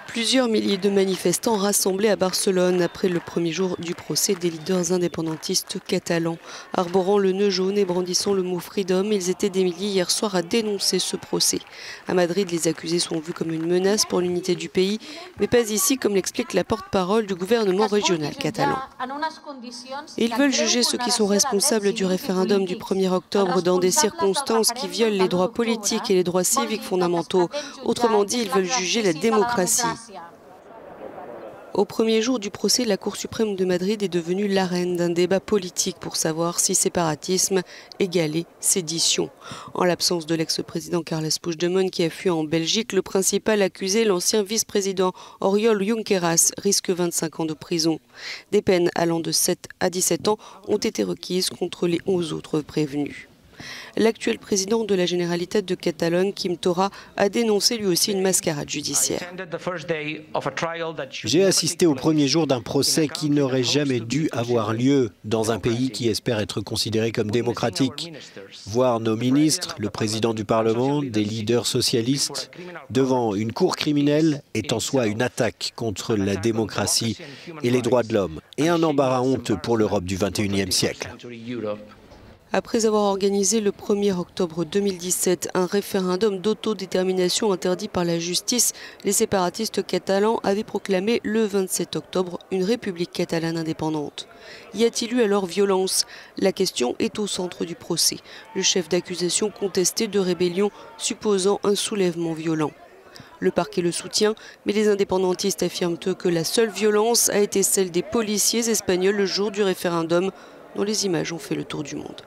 Plusieurs milliers de manifestants rassemblés à Barcelone après le premier jour du procès des leaders indépendantistes catalans. Arborant le nœud jaune et brandissant le mot Freedom, ils étaient des milliers hier soir à dénoncer ce procès. À Madrid, les accusés sont vus comme une menace pour l'unité du pays, mais pas ici, comme l'explique la porte-parole du gouvernement régional catalan. Ils veulent juger ceux qui sont responsables du référendum du 1er octobre dans des circonstances qui violent les droits politiques et les droits civiques fondamentaux. Autrement dit, ils veulent juger la démocratie. Au premier jour du procès, la Cour suprême de Madrid est devenue l'arène d'un débat politique pour savoir si séparatisme égalait sédition. En l'absence de l'ex-président Carles Puigdemont qui a fui en Belgique, le principal accusé, l'ancien vice-président Oriol Junqueras, risque 25 ans de prison. Des peines allant de 7 à 17 ans ont été requises contre les 11 autres prévenus. L'actuel président de la Généralitat de Catalogne, Quim Torra, a dénoncé lui aussi une mascarade judiciaire. J'ai assisté au premier jour d'un procès qui n'aurait jamais dû avoir lieu dans un pays qui espère être considéré comme démocratique. Voir nos ministres, le président du Parlement, des leaders socialistes, devant une cour criminelle est en soi une attaque contre la démocratie et les droits de l'homme, et un embarras honteux pour l'Europe du XXIe siècle. Après avoir organisé le 1er octobre 2017 un référendum d'autodétermination interdit par la justice, les séparatistes catalans avaient proclamé le 27 octobre une république catalane indépendante. Y a-t-il eu alors violence? La question est au centre du procès. Le chef d'accusation contestait de rébellion supposant un soulèvement violent. Le parquet le soutient, mais les indépendantistes affirment eux que la seule violence a été celle des policiers espagnols le jour du référendum, dont les images ont fait le tour du monde.